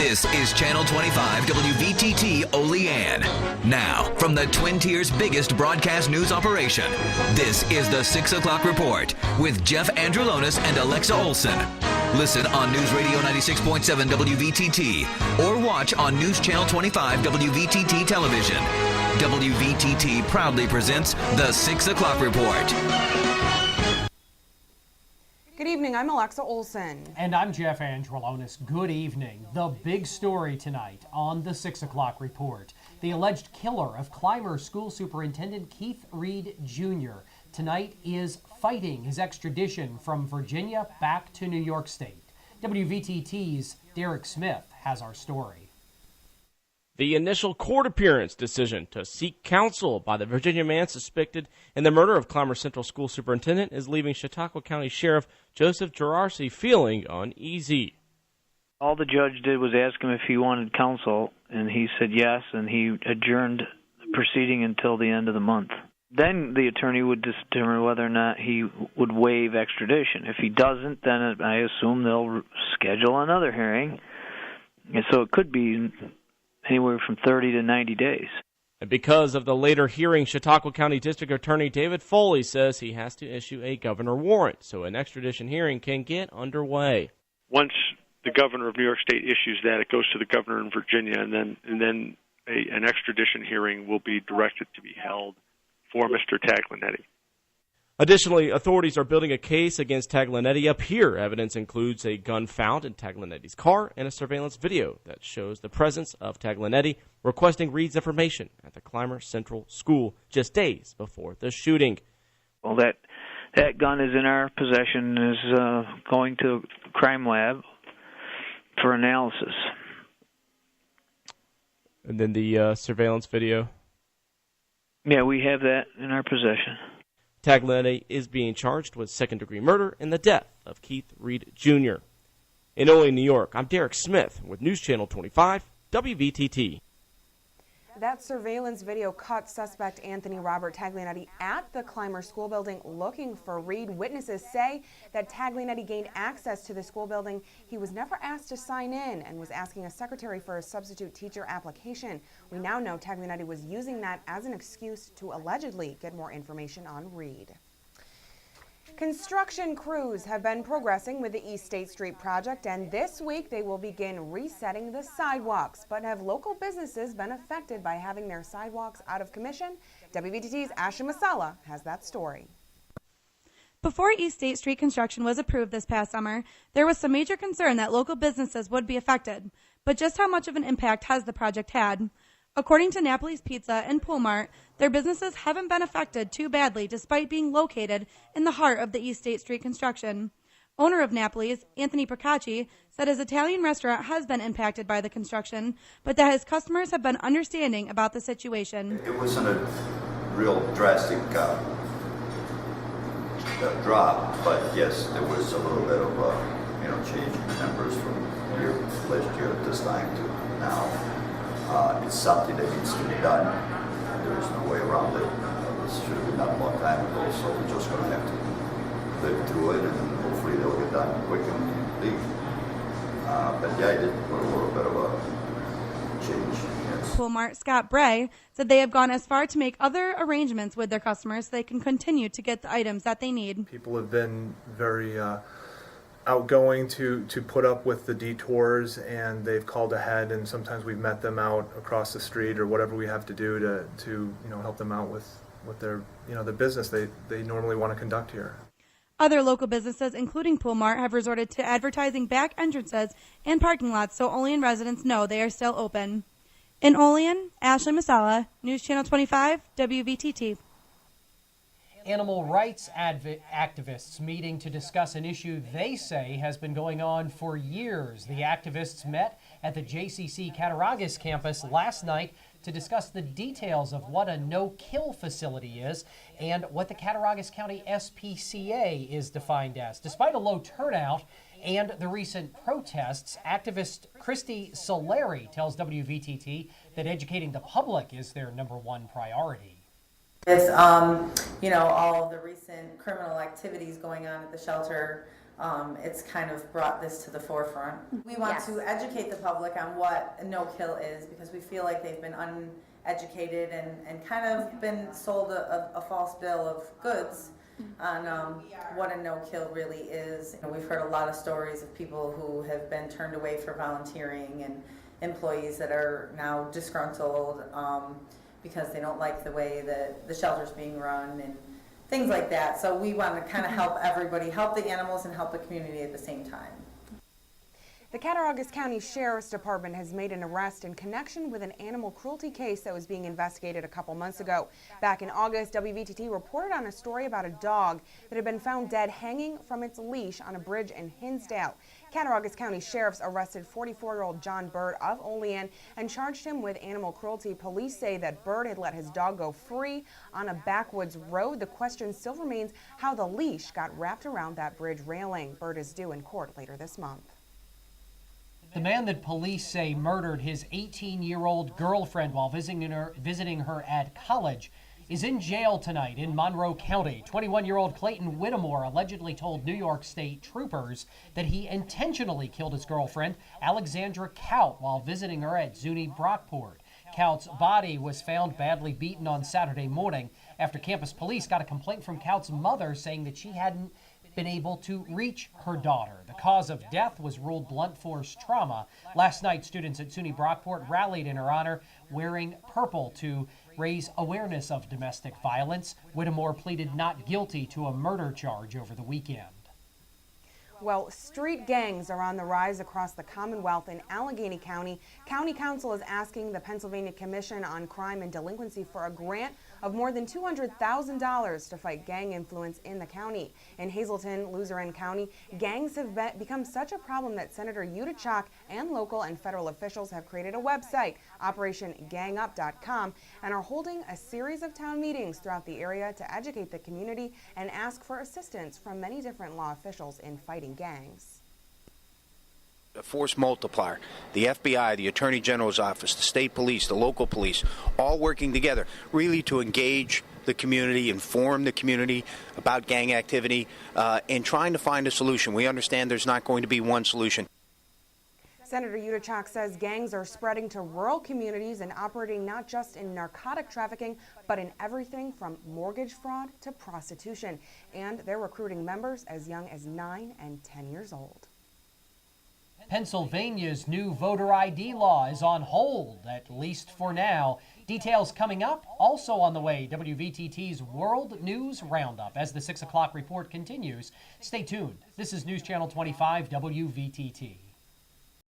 This is Channel 25 WVTT Olean. Now, from the Twin Tiers' biggest broadcast news operation, this is the 6 o'clock report with Jeff Andrulonis and Alexa Olson. Listen on News Radio 96.7 WVTT or watch on News Channel 25 WVTT Television. WVTT proudly presents the 6 o'clock report. Good evening, I'm Alexa Olson. And I'm Jeff Andrulonis. Good evening. The big story tonight on the 6 o'clock report. The alleged killer of Clymer School Superintendent Keith Reed Jr. tonight is fighting his extradition from Virginia back to New York State. WVTT's Derek Smith has our story. The initial court appearance decision to seek counsel by the Virginia man suspected in the murder of Clymer Central School Superintendent is leaving Chautauqua County Sheriff Joseph Gerarsi feeling uneasy. All the judge did was ask him if he wanted counsel, and he said yes, and he adjourned the proceeding until the end of the month. Then the attorney would determine whether or not he would waive extradition. If he doesn't, then I assume they'll schedule another hearing. And so it could be anywhere from 30 to 90 days. And because of the later hearing, Chautauqua County District Attorney David Foley says he has to issue a governor warrant so an extradition hearing can get underway. Once the governor of New York State issues that, it goes to the governor in Virginia, and then an extradition hearing will be directed to be held for Mr. Taglianetti. Additionally, authorities are building a case against Taglianetti up here. Evidence includes a gun found in Taglianetti's car and a surveillance video that shows the presence of Taglianetti requesting Reed's information at the Clymer Central School just days before the shooting. Well, that gun is in our possession, is going to the crime lab for analysis. And then the surveillance video? Yeah, we have that in our possession. Taglianetti is being charged with second-degree murder in the death of Keith Reed Jr. In Olean, New York, I'm Derek Smith with News Channel 25, WVTT. That surveillance video caught suspect Anthony Robert Taglianetti at the Clymer School building looking for Reed. Witnesses say that Taglianetti gained access to the school building. He was never asked to sign in and was asking a secretary for a substitute teacher application. We now know Taglianetti was using that as an excuse to allegedly get more information on Reed. Construction crews have been progressing with the East State Street project, and this week they will begin resetting the sidewalks. But have local businesses been affected by having their sidewalks out of commission? WVTT's Ashley Masala has that story. Before East State Street construction was approved this past summer, there was some major concern that local businesses would be affected. But just how much of an impact has the project had? According to Napoli's Pizza and Pool Mart, their businesses haven't been affected too badly despite being located in the heart of the East State Street construction. Owner of Napoli's, Anthony Procacci, said his Italian restaurant has been impacted by the construction, but that his customers have been understanding about the situation. It wasn't a real drastic drop, but yes, there was a little bit of change in numbers from last year at this time to now. It's something that needs to be done. There is no way around it. This should have been done a long time ago, so we're just going to have to live through it, and hopefully they'll get done quick and complete. But yeah, it did put a little bit of a change. Yes. Pool Mart Scott Bray said they have gone as far to make other arrangements with their customers so they can continue to get the items that they need. People have been very outgoing to put up with the detours, and they've called ahead, and sometimes we've met them out across the street or whatever we have to do to help them out with their the business they normally want to conduct here. Other local businesses, including Pool Mart, have resorted to advertising back entrances and parking lots so Olean residents know they are still open. In Olean, Ashley Masala, News Channel 25, WVTT. Animal rights activists meeting to discuss an issue they say has been going on for years. The activists met at the JCC Cattaraugus campus last night to discuss the details of what a no-kill facility is and what the Cattaraugus County SPCA is defined as. Despite a low turnout and the recent protests, activist Christy Solari tells WVTT that educating the public is their #1 priority. With all of the recent criminal activities going on at the shelter, it's kind of brought this to the forefront. We want to educate the public on what a no-kill is, because we feel like they've been uneducated and kind of been sold a false bill of goods on what a no-kill really is. We've heard a lot of stories of people who have been turned away for volunteering, and employees that are now disgruntled because they don't like the way that the shelter's being run and things like that. So we want to kind of help everybody, help the animals and help the community at the same time. The Cattaraugus County Sheriff's Department has made an arrest in connection with an animal cruelty case that was being investigated a couple months ago. Back in August, WVTT reported on a story about a dog that had been found dead hanging from its leash on a bridge in Hinsdale. Cattaraugus County Sheriffs arrested 44-year-old John Bird of Olean and charged him with animal cruelty. Police say that Bird had let his dog go free on a backwoods road. The question still remains how the leash got wrapped around that bridge railing. Bird is due in court later this month. The man that police say murdered his 18-year-old girlfriend while visiting her at college is in jail tonight in Monroe County. 21-year-old Clayton Whittemore allegedly told New York State troopers that he intentionally killed his girlfriend, Alexandra Kaut, while visiting her at Zuni Brockport. Kaut's body was found badly beaten on Saturday morning after campus police got a complaint from Kaut's mother saying that she hadn't been able to reach her daughter. The cause of death was ruled blunt force trauma. Last night, students at SUNY Brockport rallied in her honor wearing purple to raise awareness of domestic violence. Whittemore pleaded not guilty to a murder charge over the weekend. Well, street gangs are on the rise across the Commonwealth. In Allegheny County, County Council is asking the Pennsylvania Commission on Crime and Delinquency for a grant of more than $200,000 to fight gang influence in the county. In Hazleton, Luzerne County, gangs have become such a problem that Senator Utachak and local and federal officials have created a website, OperationGangUp.com, and are holding a series of town meetings throughout the area to educate the community and ask for assistance from many different law officials in fighting gangs. A force multiplier, the FBI, the Attorney General's office, the state police, the local police, all working together really to engage the community, inform the community about gang activity, and trying to find a solution. We understand there's not going to be one solution. Senator Utachak says gangs are spreading to rural communities and operating not just in narcotic trafficking, but in everything from mortgage fraud to prostitution. And they're recruiting members as young as 9 and 10 years old. Pennsylvania's new voter ID law is on hold, at least for now. Details coming up, also on the way. WVTT's World News Roundup. As the 6 o'clock report continues, stay tuned. This is News Channel 25 WVTT.